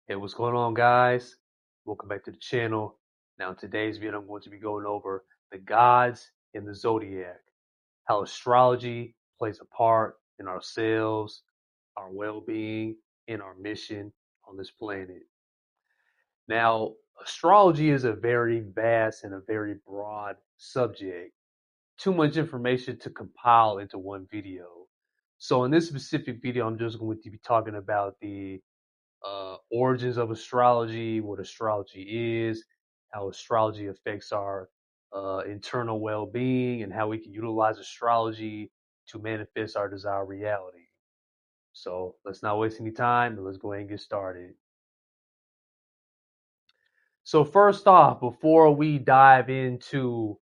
Hey, what's going on, guys? Welcome back to the channel. Now, in today's video, I'm going to be going over the gods in the zodiac, how astrology plays a part in ourselves, our well-being, and our mission on this planet. Now, astrology is a very vast and a very broad subject. Too much information to compile into one video. So, in this specific video, I'm just going to be talking about the origins of astrology, what astrology is, how astrology affects our internal well-being, and how we can utilize astrology to manifest our desired reality. So let's not waste any time and let's go ahead and get started. So first off, before we dive into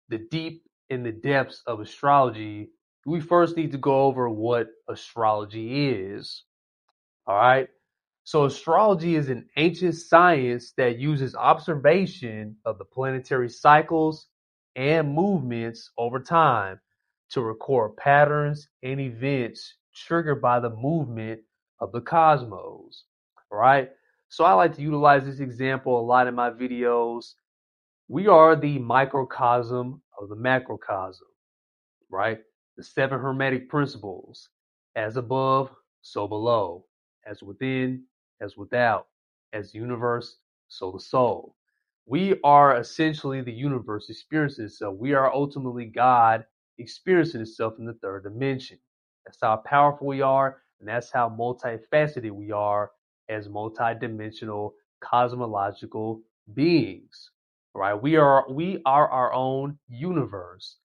the deep in the depths of astrology, we first need to go over what astrology is. All right. So astrology is an ancient science that uses observation of the planetary cycles and movements over time to record patterns and events triggered by the movement of the cosmos. All right. So I like to utilize this example a lot in my videos. We are the microcosm of the macrocosm, right? The seven hermetic principles: as above, so below, as within, as without, as the universe, so the soul. We are essentially the universe experiencing itself. We are ultimately God experiencing itself in the third dimension. That's how powerful we are, and that's how multifaceted we are as multidimensional cosmological beings. Right? We are our own universe.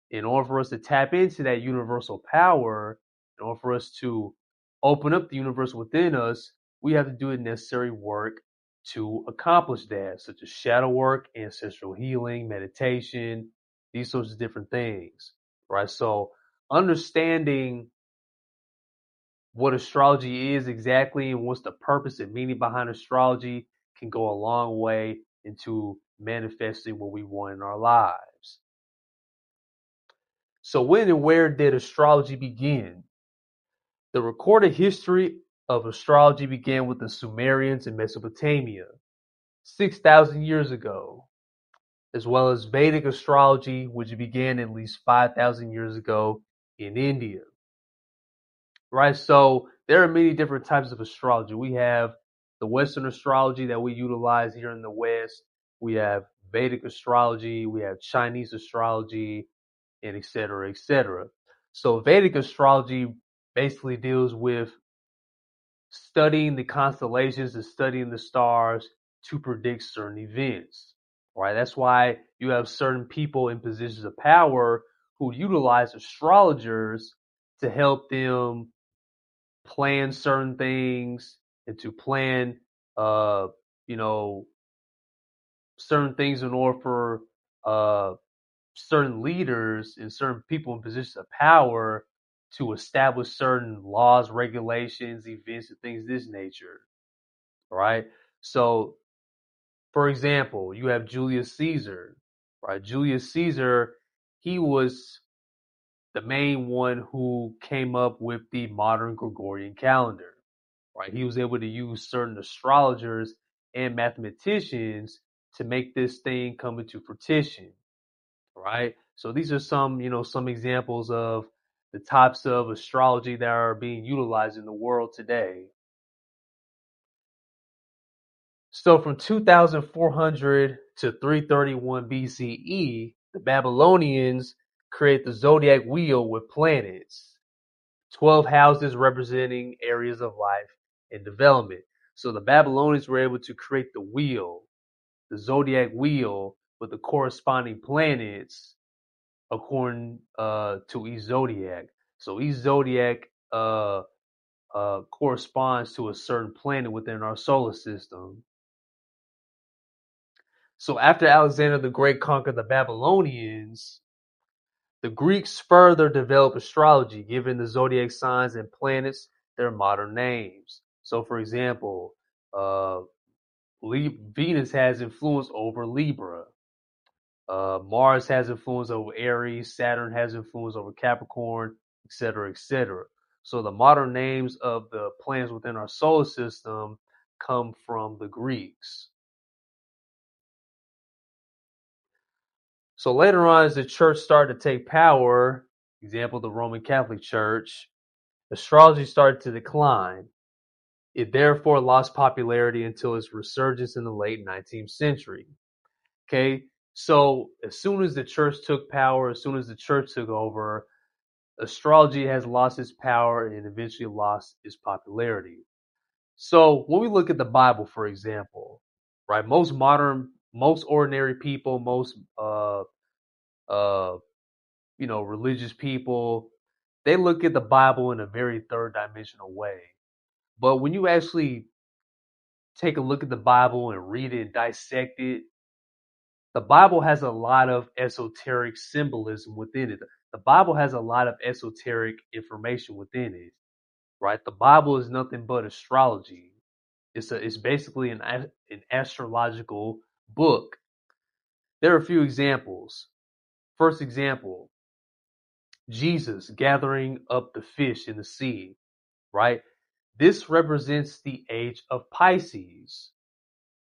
In order for us to tap into that universal power, in order for us to open up the universe within us, we have to do the necessary work to accomplish that, such as shadow work, ancestral healing, meditation, these sorts of different things, right? So understanding what astrology is exactly and what's the purpose and meaning behind astrology can go a long way into manifesting what we want in our lives. So when and where did astrology begin? The recorded history of astrology began with the Sumerians in Mesopotamia, 6,000 years ago, as well as Vedic astrology, which began at least 5,000 years ago in India. Right? So there are many different types of astrology. We have the Western astrology that we utilize here in the West. We have Vedic astrology. We have Chinese astrology, and et cetera, et cetera. So Vedic astrology basically deals with studying the constellations and studying the stars to predict certain events. Right? That's why you have certain people in positions of power who utilize astrologers to help them plan certain things and to plan uh you know certain things in order for certain leaders and certain people in positions of power to establish certain laws, regulations, events, and things of this nature. Right? So, for example, you have Julius Caesar. Right? Julius Caesar, he was the main one who came up with the modern Gregorian calendar. Right? He was able to use certain astrologers and mathematicians to make this thing come into fruition. Right? So these are some examples of the types of astrology that are being utilized in the world today. So from 2400 to 331 BCE, the Babylonians create the zodiac wheel with planets, 12 houses representing areas of life and development. So the Babylonians were able to create the wheel, the zodiac wheel, with the corresponding planets according to each zodiac. So each zodiac corresponds to a certain planet within our solar system. So after Alexander the Great conquered the Babylonians, the Greeks further developed astrology, giving the zodiac signs and planets their modern names. So, for example, Venus has influence over Libra. Mars has influence over Aries. Saturn has influence over Capricorn, etc., etc. So the modern names of the planets within our solar system come from the Greeks. So later on, as the church started to take power, example, the Roman Catholic Church, astrology started to decline. It therefore lost popularity until its resurgence in the late 19th century. Okay, so as soon as the church took power, as soon as the church took over, astrology has lost its power and eventually lost its popularity. So when we look at the Bible, for example, right, most ordinary people, most uh, religious people, they look at the Bible in a very third dimensional way. But when you actually take a look at the Bible and read it and dissect it, the Bible has a lot of esoteric symbolism within it. The Bible has a lot of esoteric information within it, right? The Bible is nothing but astrology. It's basically an astrological book. There are a few examples. First example, Jesus gathering up the fish in the sea, right? This represents the age of Pisces.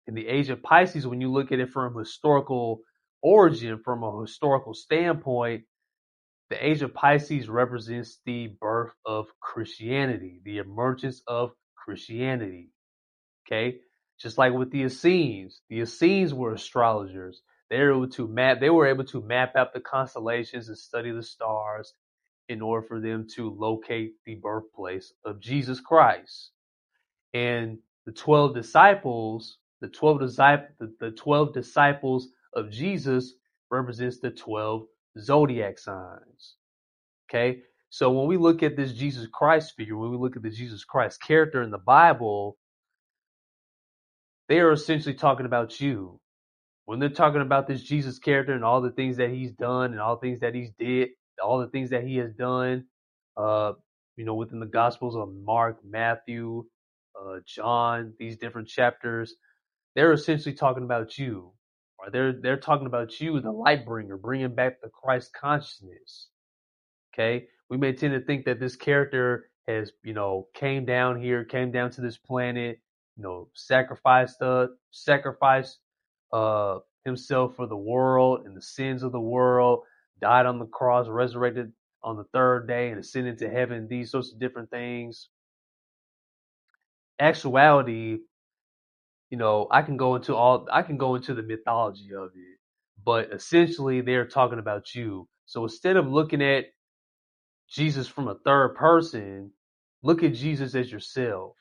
In the age of Pisces, when you look at it from historical origin, from a historical standpoint, the age of Pisces represents the birth of Christianity, the emergence of Christianity. Okay, just like with the Essenes were astrologers. They were able to map out the constellations and study the stars in order for them to locate the birthplace of Jesus Christ. And the 12 disciples of Jesus represents the 12 zodiac signs. Okay? So when we look at this Jesus Christ figure, when we look at the Jesus Christ character in the Bible, they are essentially talking about you. When they're talking about this Jesus character and all the things that he's done and all the things that he's did, all the things that he has done, uh, within the Gospels of Mark, Matthew, John, these different chapters, they're essentially talking about you. Or they're talking about you, the light bringer, bringing back the Christ consciousness. Okay, we may tend to think that this character has, came down here, came down to this planet, sacrificed himself for the world and the sins of the world, died on the cross, resurrected on the third day, and ascended to heaven. These sorts of different things. Actuality, I can go into the mythology of it, but essentially they're talking about you. So instead of looking at Jesus from a third person, look at Jesus as yourself.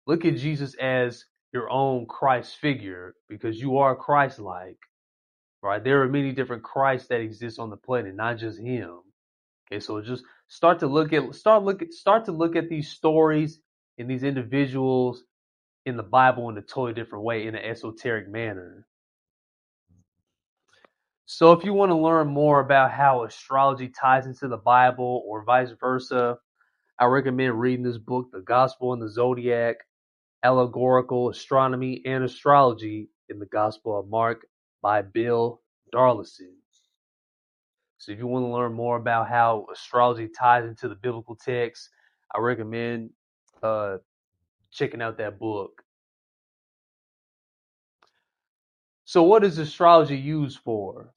Look at Jesus as your own Christ figure because you are Christ-like, right? There are many different Christs that exist on the planet, not just him. Okay, so just start to look at these stories and these individuals in the Bible in a totally different way, in an esoteric manner. So if you want to learn more about how astrology ties into the Bible or vice versa, I recommend reading this book, The Gospel and the Zodiac, Allegorical Astronomy and Astrology in the Gospel of Mark by Bill Darlison. So if you want to learn more about how astrology ties into the biblical text, I recommend checking out that book. So what is astrology used for?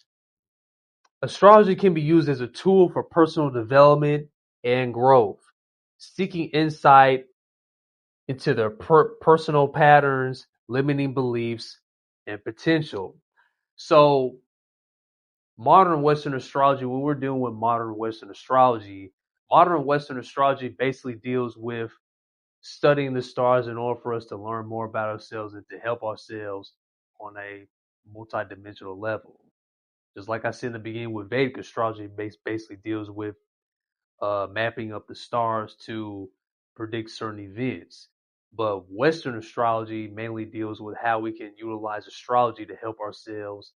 Astrology can be used as a tool for personal development and growth, seeking insight into their personal patterns, limiting beliefs, and potential. So modern Western astrology, what we're doing with modern Western astrology basically deals with studying the stars in order for us to learn more about ourselves and to help ourselves on a multidimensional level. Just like I said in the beginning with Vedic astrology, basically deals with mapping up the stars to predict certain events. But Western astrology mainly deals with how we can utilize astrology to help ourselves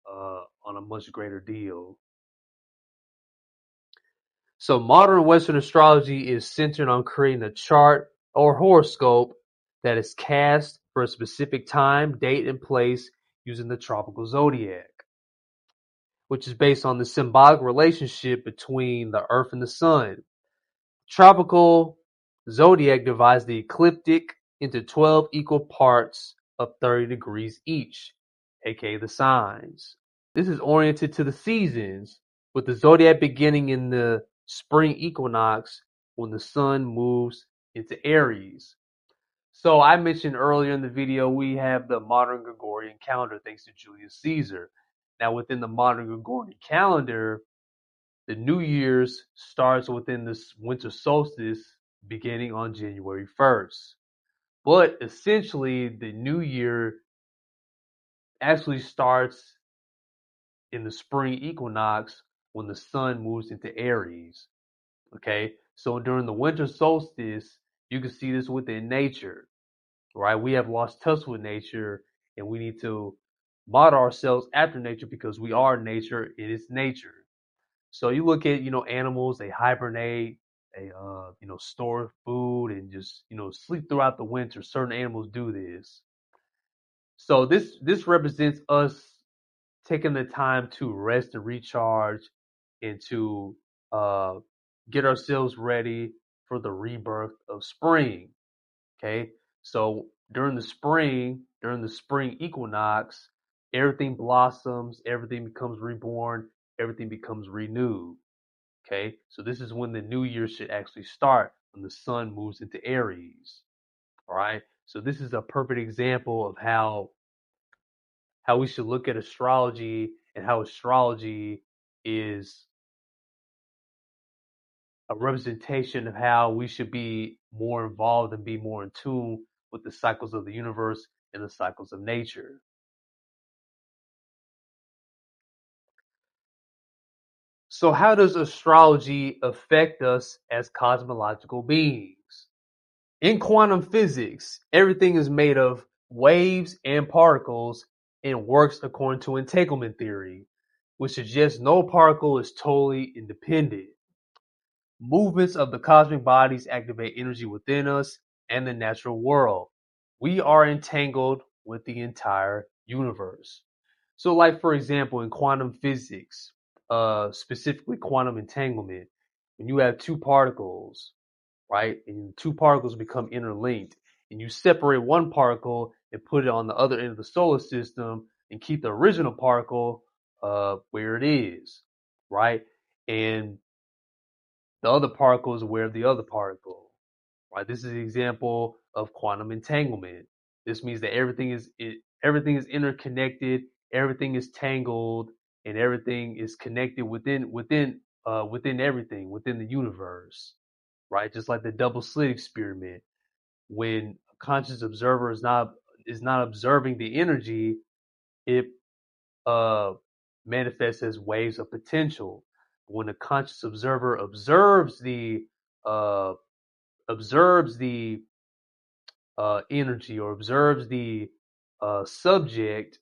on a much greater deal. So modern Western astrology is centered on creating a chart or horoscope that is cast for a specific time, date, and place using the tropical zodiac, which is based on the symbolic relationship between the Earth and the Sun. Tropical zodiac divides the ecliptic into 12 equal parts of 30 degrees each, aka the signs. This is oriented to the seasons, with the zodiac beginning in the spring equinox when the sun moves into Aries. So I mentioned earlier in the video, we have the modern Gregorian calendar thanks to Julius Caesar. Now within the modern Gregorian calendar, the New Year's starts within this winter solstice beginning on January 1st. But essentially, the new year actually starts in the spring equinox when the sun moves into Aries. Okay, so during the winter solstice, you can see this within nature, right? We have lost touch with nature, and we need to model ourselves after nature because we are nature. It is nature. So you look at animals, they hibernate, they store food and just sleep throughout the winter. Certain animals do this. So this represents us taking the time to rest and recharge and to uh, get ourselves ready for the rebirth of spring. Okay, so during the spring equinox, everything blossoms, everything becomes reborn, everything becomes renewed. Okay, so this is when the new year should actually start, when the sun moves into Aries. All right, so this is a perfect example of how we should look at astrology and how astrology is a representation of how we should be more involved and be more in tune with the cycles of the universe and the cycles of nature. So, how does astrology affect us as cosmological beings? In quantum physics, everything is made of waves and particles and works according to entanglement theory, which suggests no particle is totally independent. Movements of the cosmic bodies activate energy within us and the natural world. We are entangled with the entire universe. So, like for example, in quantum physics, specifically quantum entanglement, when you have two particles, right, and two particles become interlinked, and you separate one particle and put it on the other end of the solar system and keep the original particle where it is, right? And the other particle is aware of the other particle, right? This is an example of quantum entanglement. This means that everything is interconnected, everything is tangled, and everything is connected within everything within the universe, right? Just like the double slit experiment, when a conscious observer is not observing the energy, it uh, manifests as waves of potential. When a conscious observer uh, observes the energy or observes the subject,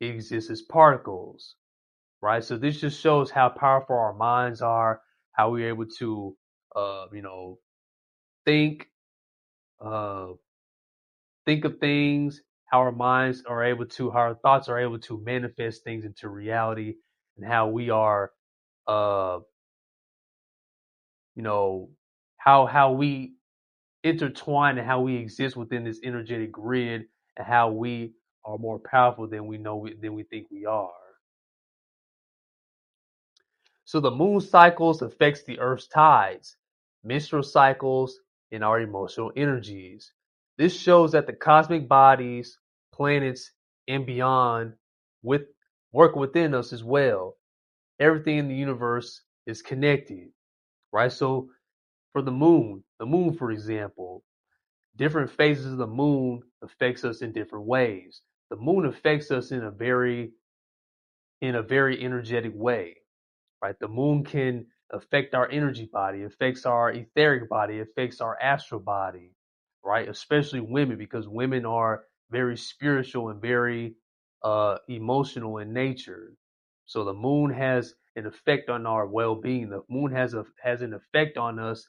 it exists as particles, right? So this just shows how powerful our minds are, how we're able to, think, uh, think of things, how our thoughts are able to manifest things into reality, and how we are, uh, you know, how we intertwine and how we exist within this energetic grid, and how we are more powerful than we think we are. So the moon cycles affects the Earth's tides, menstrual cycles, and our emotional energies. This shows that the cosmic bodies, planets, and beyond with work within us as well. Everything in the universe is connected, right? So for the moon, for example, different phases of the moon affects us in different ways. The moon affects us in a very energetic way, right? The moon can affect our energy body, affects our etheric body, affects our astral body, right? Especially women, because women are very spiritual and very emotional in nature. So the moon has an effect on our well-being. The moon has an effect on us,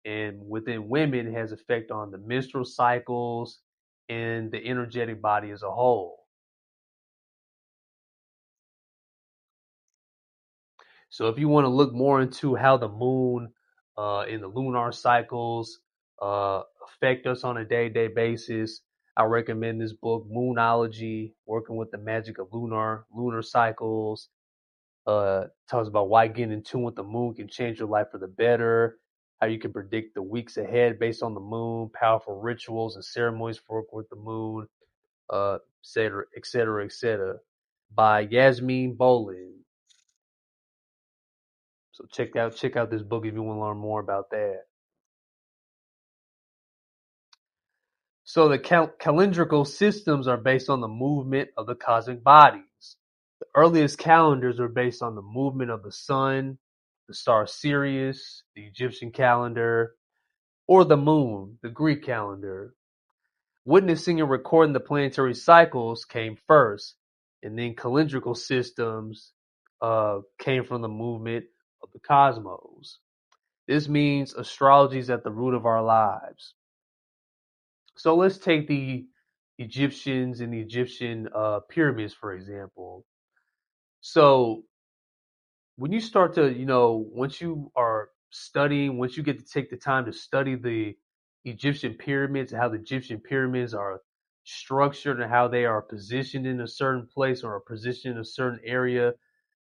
and within women, it has effect on the menstrual cycles and the energetic body as a whole. So if you want to look more into how the moon and the lunar cycles affect us on a day-to-day basis. I recommend this book, Moonology, working with the magic of lunar cycles. Talks about why getting in tune with the moon can change your life for the better, how you can predict the weeks ahead based on the moon, powerful rituals and ceremonies for work with the moon, et cetera, et cetera, et cetera, by Yasmin Bolin. So check out this book if you want to learn more about that. So the calendrical systems are based on the movement of the cosmic bodies. The earliest calendars are based on the movement of the sun, the star Sirius, the Egyptian calendar, or the moon, the Greek calendar. Witnessing and recording the planetary cycles came first, and then calendrical systems came from the movement of the cosmos. This means astrology is at the root of our lives. So let's take the Egyptians and the Egyptian pyramids, for example. So when you start to, once you are studying, once you get to take the time to study the Egyptian pyramids and how the Egyptian pyramids are structured and how they are positioned in a certain place or are positioned in a certain area,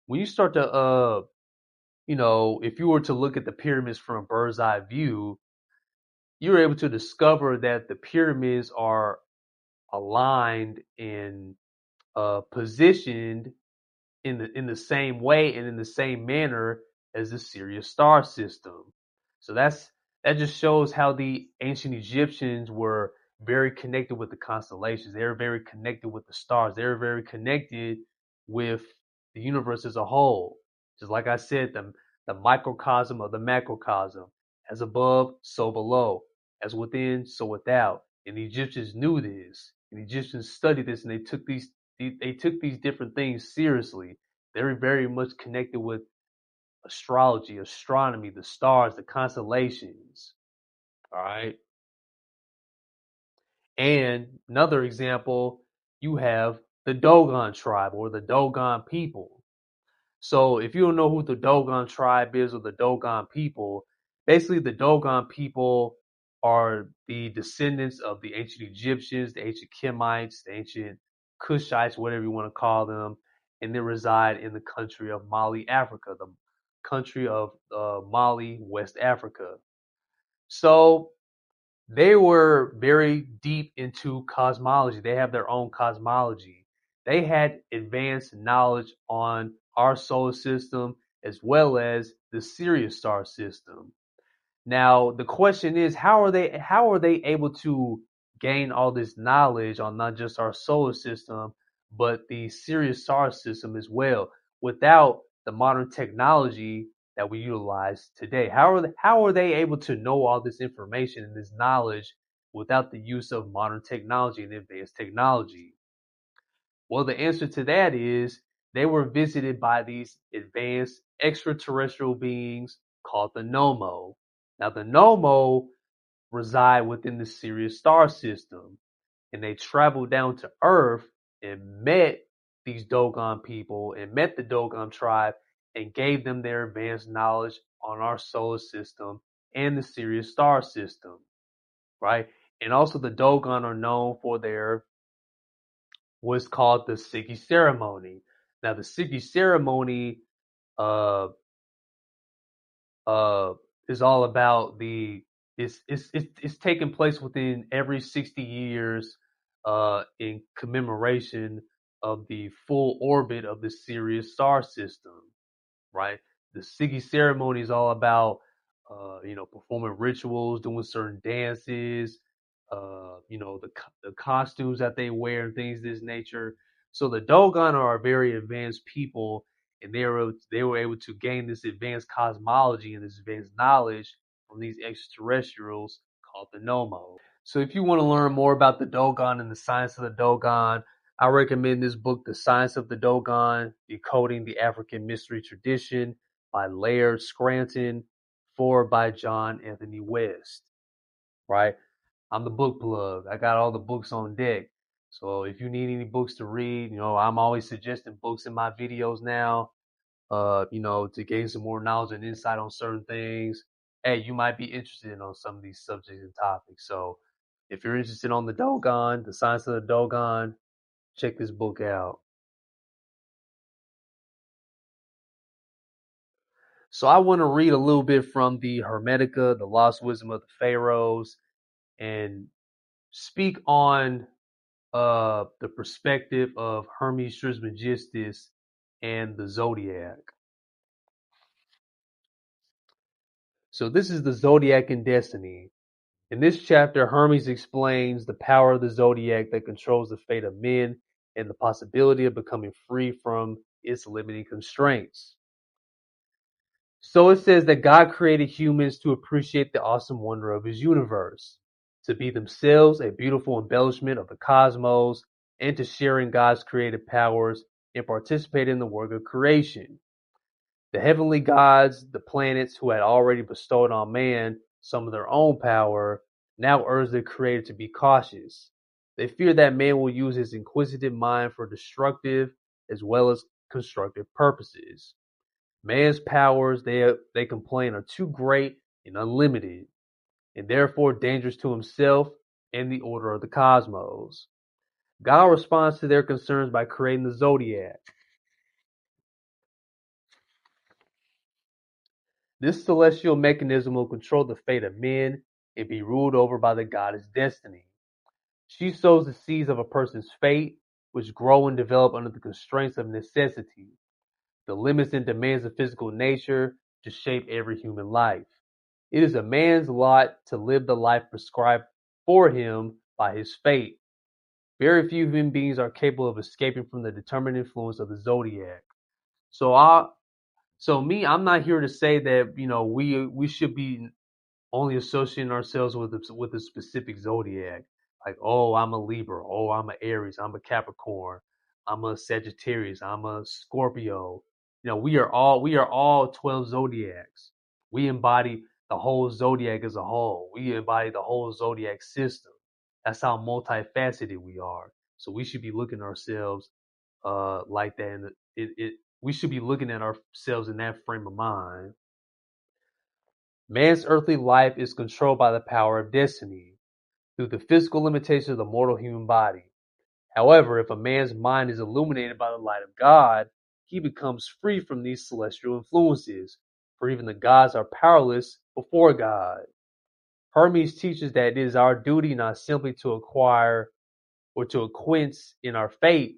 when you start to, if you were to look at the pyramids from a bird's eye view, you're able to discover that the pyramids are aligned and positioned in the same way and in the same manner as the Sirius star system. So that just shows how the ancient Egyptians were very connected with the constellations. They were very connected with the stars. They were very connected with the universe as a whole. Just like I said, the microcosm of the macrocosm. As above, so below. As within, so without. And the Egyptians knew this. And the Egyptians studied this, and they took these different things seriously. They're very much connected with astrology, astronomy, the stars, the constellations. All right. And another example, you have the Dogon tribe or the Dogon people. So if you don't know who the Dogon tribe is or the Dogon people, basically the Dogon people are the descendants of the ancient Egyptians, the ancient Kemites, the ancient Kushites, whatever you want to call them, and they reside in the country of Mali, Africa, the country of Mali, West Africa. So they were very deep into cosmology. They have their own cosmology. They had advanced knowledge on our solar system as well as the Sirius star system. Now, the question is, how are they able to gain all this knowledge on not just our solar system, but the Sirius star system as well, without the modern technology that we utilize today? How are they able to know all this information and this knowledge without the use of modern technology and advanced technology? Well, the answer to that is they were visited by these advanced extraterrestrial beings called the Nomo. Now, the Nomo reside within the Sirius star system, and they traveled down to Earth and met these Dogon people and met the Dogon tribe and gave them their advanced knowledge on our solar system and the Sirius star system, right? And also, the Dogon are known for their what's called the Siki ceremony. Now, the Siki ceremony uh, uh, is all about it's taking place within every 60 years in commemoration of the full orbit of the Sirius star system, right? The Sigi ceremony is all about, performing rituals, doing certain dances, the costumes that they wear and things of this nature. So the Dogon are a very advanced people, and they were able to gain this advanced cosmology and this advanced knowledge from these extraterrestrials called the Nomo. So if you want to learn more about the Dogon and the science of the Dogon, I recommend this book, The Science of the Dogon, Decoding the African Mystery Tradition by Laird Scranton, forward by John Anthony West, right? I'm the book plug. I got all the books on deck. So if you need any books to read, I'm always suggesting books in my videos now, to gain some more knowledge and insight on certain things. hey, you might be interested in on some of these subjects and topics. So if you're interested on the Dogon, the science of the Dogon, check this book out. So I want to read a little bit from the Hermetica, the Lost Wisdom of the Pharaohs, and speak on the perspective of Hermes Trismegistus and the zodiac. So this is the zodiac and destiny. In this chapter, Hermes explains the power of the zodiac that controls the fate of men and the possibility of becoming free from its limiting constraints. So it says that God created humans to appreciate the awesome wonder of his universe, to be themselves a beautiful embellishment of the cosmos, and to share in God's creative powers and participate in the work of creation. The heavenly gods, the planets who had already bestowed on man some of their own power, now urge the Creator to be cautious. They fear that man will use his inquisitive mind for destructive as well as constructive purposes. Man's powers, they complain, are too great and unlimited, and therefore dangerous to himself and the order of the cosmos. God responds to their concerns by creating the zodiac. This celestial mechanism will control the fate of men and be ruled over by the goddess Destiny. She sows the seeds of a person's fate, which grow and develop under the constraints of necessity, the limits and demands of physical nature to shape every human life. It is a man's lot to live the life prescribed for him by his fate. Very few human beings are capable of escaping from the determined influence of the zodiac. So I'm not here to say that we should be only associating ourselves with a specific zodiac. Like, oh, I'm a Libra, oh, I'm an Aries, I'm a Capricorn, I'm a Sagittarius, I'm a Scorpio. We are all 12 zodiacs. We embody the whole zodiac as a whole. We embody the whole zodiac system. That's how multifaceted we are. So we should be looking at ourselves like that, and we should be looking at ourselves in that frame of mind. Man's earthly life is controlled by the power of destiny, through the physical limitations of the mortal human body. However, if a man's mind is illuminated by the light of God, he becomes free from these celestial influences, for even the gods are powerless before God. Hermes teaches that it is our duty not simply to acquire or to acquaint in our fate,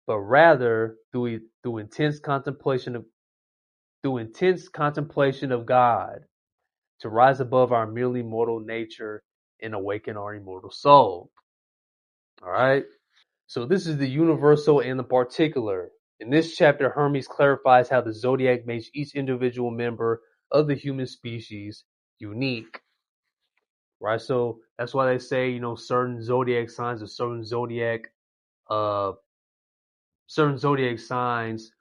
but rather through intense contemplation of God, to rise above our merely mortal nature and awaken our immortal soul. All right. So this is the universal and the particular. In this chapter, Hermes clarifies how the zodiac makes each individual member of the human species unique. Right. So that's why they say, certain zodiac signs or uh, certain zodiac signs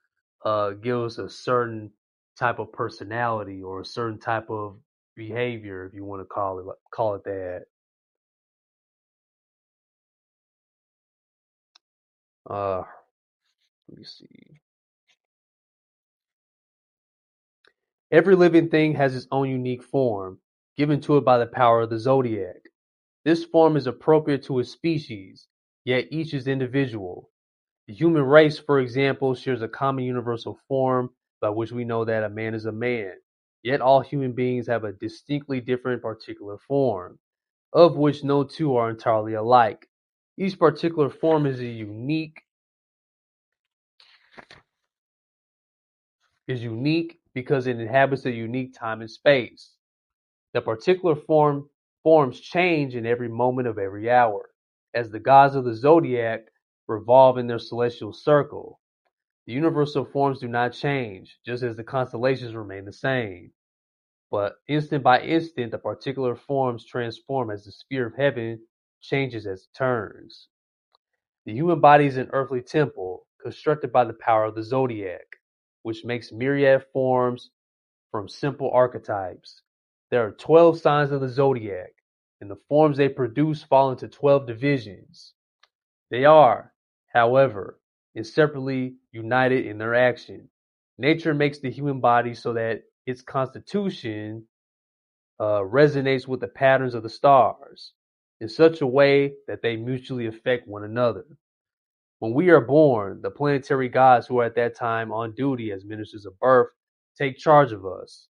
give us a certain type of personality or a certain type of behavior, if you want to call it that. Uh, Let me see. Every living thing has its own unique form, given to it by the power of the zodiac. This form is appropriate to its species, yet each is individual. The human race, for example, shares a common universal form by which we know that a man is a man. Yet all human beings have a distinctly different particular form, of which no two are entirely alike. Each particular form is unique because it inhabits a unique time and space. The particular forms change in every moment of every hour, as the gods of the zodiac revolve in their celestial circle. The universal forms do not change, just as the constellations remain the same. But instant by instant, the particular forms transform as the sphere of heaven changes as it turns. The human body is an earthly temple, constructed by the power of the zodiac, which makes myriad forms from simple archetypes. There are 12 signs of the zodiac, and the forms they produce fall into 12 divisions. They are, however, inseparably united in their action. Nature makes the human body so that its constitution resonates with the patterns of the stars in such a way that they mutually affect one another. When we are born, the planetary gods who are at that time on duty as ministers of birth take charge of us.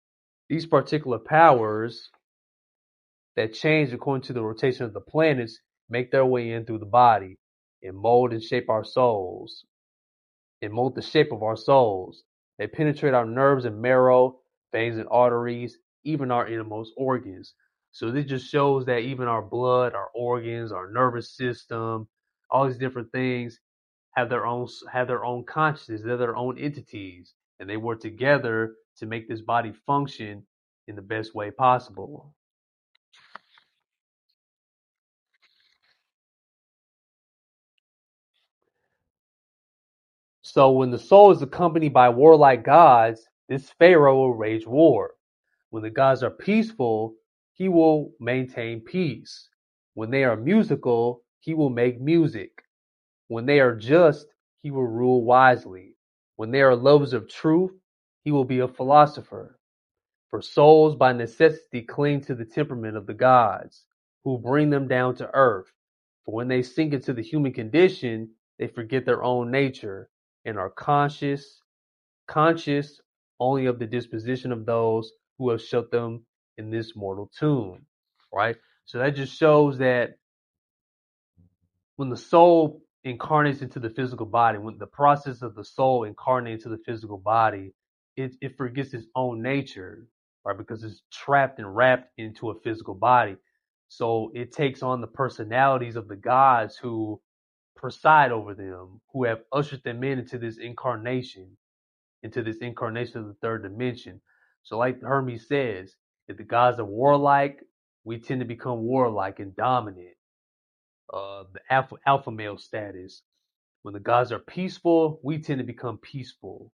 These particular powers that change according to the rotation of the planets make their way in through the body and mold and shape our souls and mold the shape of our souls. They penetrate our nerves and marrow, veins and arteries, even our innermost organs. So this just shows that even our blood, our organs, our nervous system, all these different things have their own consciousness. They're their own entities, and they work together to make this body function in the best way possible. So when the soul is accompanied by warlike gods, this pharaoh will wage war. When the gods are peaceful, he will maintain peace. When they are musical, he will make music. When they are just, he will rule wisely. When they are lovers of truth, he will be a philosopher. For souls by necessity cling to the temperament of the gods, who bring them down to earth. For when they sink into the human condition, they forget their own nature and are conscious only of the disposition of those who have shut them in this mortal tomb. Right? So that just shows that when the soul incarnates into the physical body, when the process of the soul incarnating into the physical body, it forgets its own nature, right? Because it's trapped and wrapped into a physical body. So it takes on the personalities of the gods who preside over them, who have ushered them into this incarnation of the third dimension. So, like Hermes says, if the gods are warlike, we tend to become warlike and dominant. The alpha male status. When the gods are peaceful, we tend to become peaceful.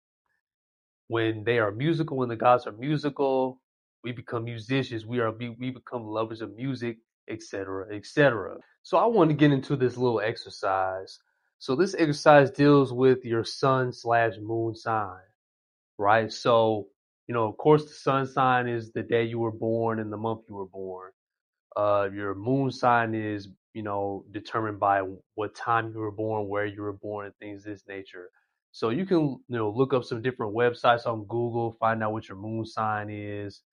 When they are musical, when the gods are musical, we become musicians. We become lovers of music, etc., etc. So I want to get into this little exercise. So this exercise deals with your sun/moon sign, right? So of course, the sun sign is the day you were born and the month you were born. Your moon sign is, determined by what time you were born, where you were born, and things of this nature. So you can, look up some different websites on Google, find out what your moon sign is.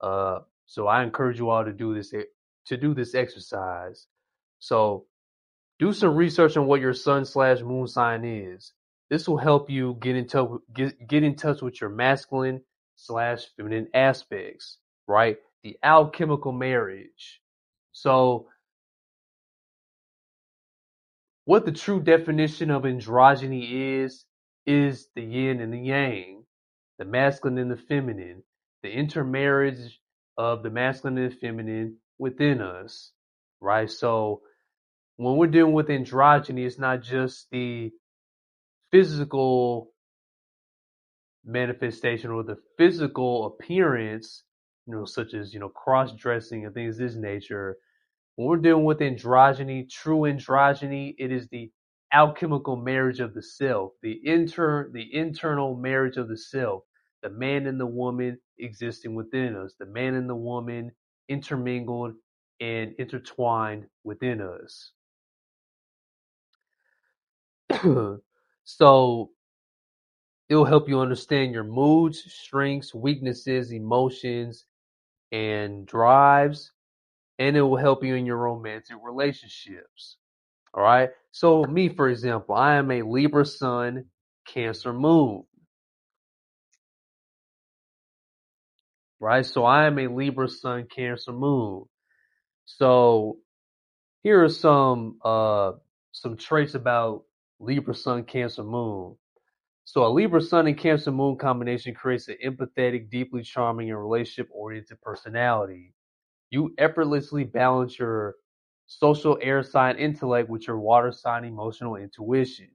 So I encourage you all to do this exercise. So do some research on what your sun/moon sign is. This will help you get in touch with your masculine/feminine aspects, right? The alchemical marriage. So, what the true definition of androgyny is the yin and the yang, the masculine and the feminine, the intermarriage of the masculine and the feminine within us, right? So, when we're dealing with androgyny, it's not just the physical manifestation or the physical appearance, such as, cross dressing and things of this nature. When we're dealing with androgyny, true androgyny, it is the alchemical marriage of the self, the internal marriage of the self, the man and the woman existing within us, the man and the woman intermingled and intertwined within us. So it'll help you understand your moods, strengths, weaknesses, emotions, and drives, and it will help you in your romantic relationships. All right. So, me, for example, I am a Libra sun, Cancer moon, right? So, I am a Libra sun, Cancer moon. So, here are some traits about Libra sun, Cancer moon. So a Libra Sun and Cancer Moon combination creates an empathetic, deeply charming, and relationship-oriented personality. You effortlessly balance your social air sign intellect with your water sign emotional intuition.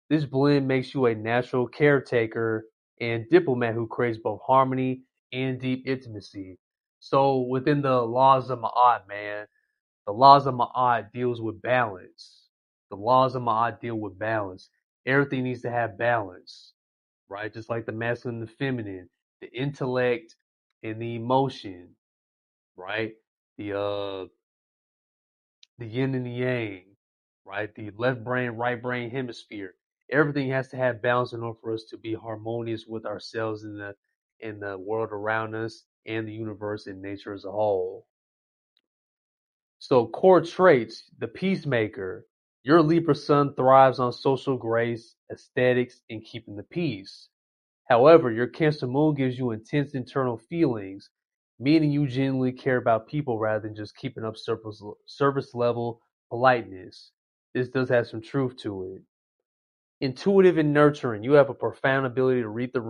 This blend makes you a natural caretaker and diplomat who creates both harmony and deep intimacy. So within the laws of Ma'at, man, the laws of Ma'at deals with balance. The laws of Ma'at deal with balance. Everything needs to have balance, right? Just like the masculine and the feminine, the intellect and the emotion. right? The the yin and the yang, right? The left brain, right brain hemisphere. Everything has to have balance in order for us to be harmonious with ourselves in the world around us and the universe and nature as a whole. So core traits, the peacemaker. Your Libra sun thrives on social grace, aesthetics, and keeping the peace. However, your Cancer moon gives you intense internal feelings, meaning you genuinely care about people rather than just keeping up service level politeness. This does have some truth to it. Intuitive and nurturing. You have a profound ability to read the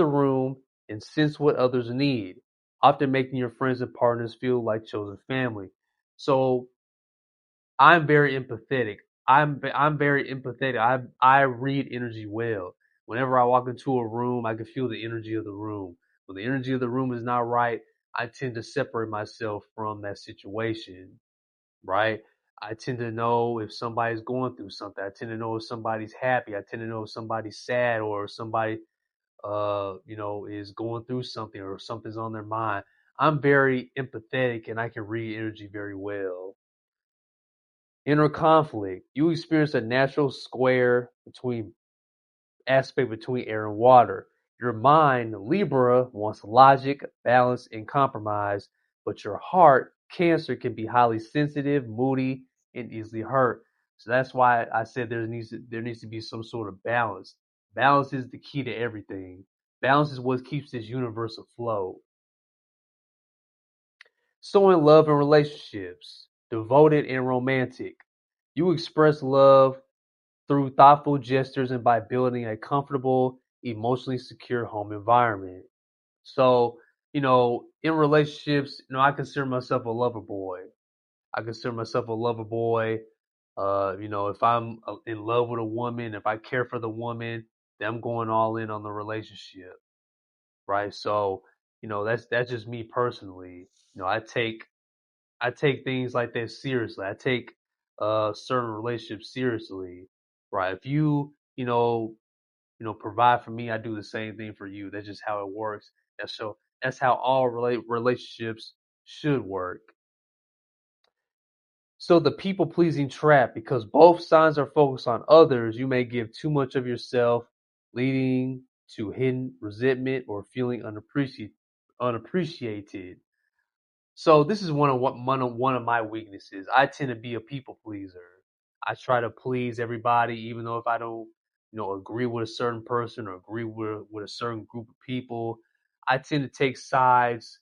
room and sense what others need, often making your friends and partners feel like chosen family. So I'm very empathetic. I'm very empathetic. I read energy well. Whenever I walk into a room, I can feel the energy of the room. When the energy of the room is not right, I tend to separate myself from that situation, right? I tend to know if somebody's going through something. I tend to know if somebody's happy. I tend to know if somebody's sad or if somebody is going through something or something's on their mind. I'm very empathetic and I can read energy very well. Inner conflict. You experience a natural square between aspect between air and water. Your mind, Libra, wants logic, balance, and compromise, but your heart, Cancer, can be highly sensitive, moody, and easily hurt. So that's why I said there needs to be some sort of balance. Balance is the key to everything. Balance is what keeps this universe afloat. So in love and relationships, devoted and romantic. You express love through thoughtful gestures and by building a comfortable, emotionally secure home environment. So, in relationships, I consider myself a lover boy. I consider myself a lover boy. If I'm in love with a woman, if I care for the woman, then I'm going all in on the relationship, right? So, that's just me personally. I take things like that seriously. I take certain relationships seriously, right? If provide for me, I do the same thing for you. That's just how it works. That's how all relationships should work. So the people pleasing trap, because both signs are focused on others, you may give too much of yourself, leading to hidden resentment or feeling unappreciated. So this is one of my weaknesses. I tend to be a people pleaser. I try to please everybody, even though if I don't, agree with a certain person or agree with a certain group of people. I tend to take sides,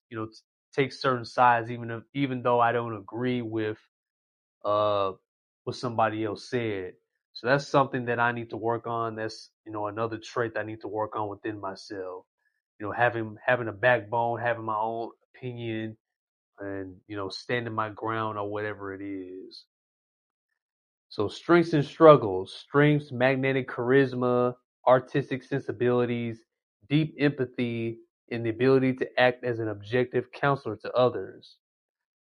take certain sides, even though I don't agree with uh what somebody else said. So that's something that I need to work on. That's another trait that I need to work on within myself. Having a backbone, having my own opinion, and standing my ground or whatever it is. So strengths and struggles: strengths, magnetic charisma, artistic sensibilities, deep empathy, and the ability to act as an objective counselor to others.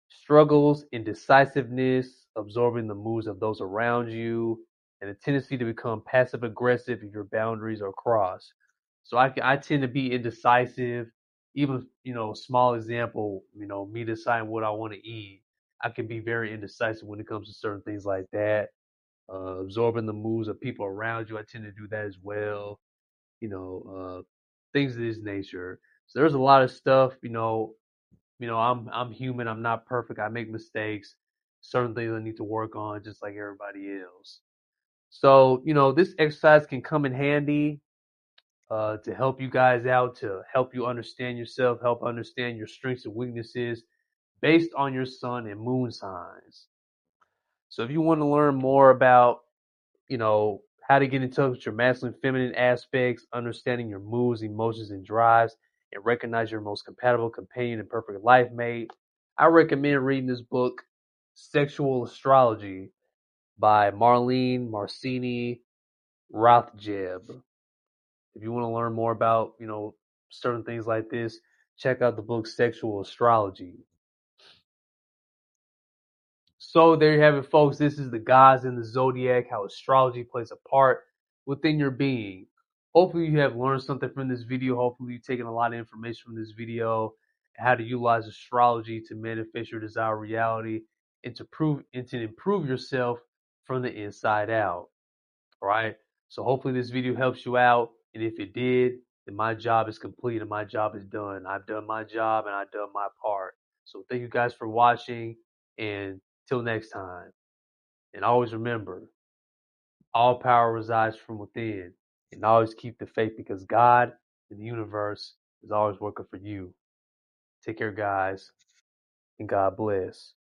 Struggles, indecisiveness, absorbing the moods of those around you, and a tendency to become passive aggressive if your boundaries are crossed. So I tend to be indecisive. Even, small example, me deciding what I want to eat. I can be very indecisive when it comes to certain things like that. Absorbing the moods of people around you, I tend to do that as well. Things of this nature. So there's a lot of stuff, I'm human. I'm not perfect. I make mistakes. Certain things I need to work on, just like everybody else. So, this exercise can come in handy to help you guys out, to help you understand yourself, help understand your strengths and weaknesses based on your sun and moon signs. So, if you want to learn more about, how to get in touch with your masculine, feminine aspects, understanding your moods, emotions, and drives, and recognize your most compatible companion and perfect life mate, I recommend reading this book, Sexual Astrology, by Marlene Marcini Rothjeb. If you want to learn more about, certain things like this, check out the book Sexual Astrology. So there you have it, folks. This is the gods in the zodiac, how astrology plays a part within your being. Hopefully you have learned something from this video. Hopefully you've taken a lot of information from this video. how to utilize astrology to manifest your desired reality and to improve yourself from the inside out. All right. So hopefully this video helps you out. And if it did, then my job is complete and my job is done. I've done my job and I've done my part. So thank you guys for watching, and till next time. And always remember, all power resides from within. And always keep the faith, because God and the universe is always working for you. Take care, guys, and God bless.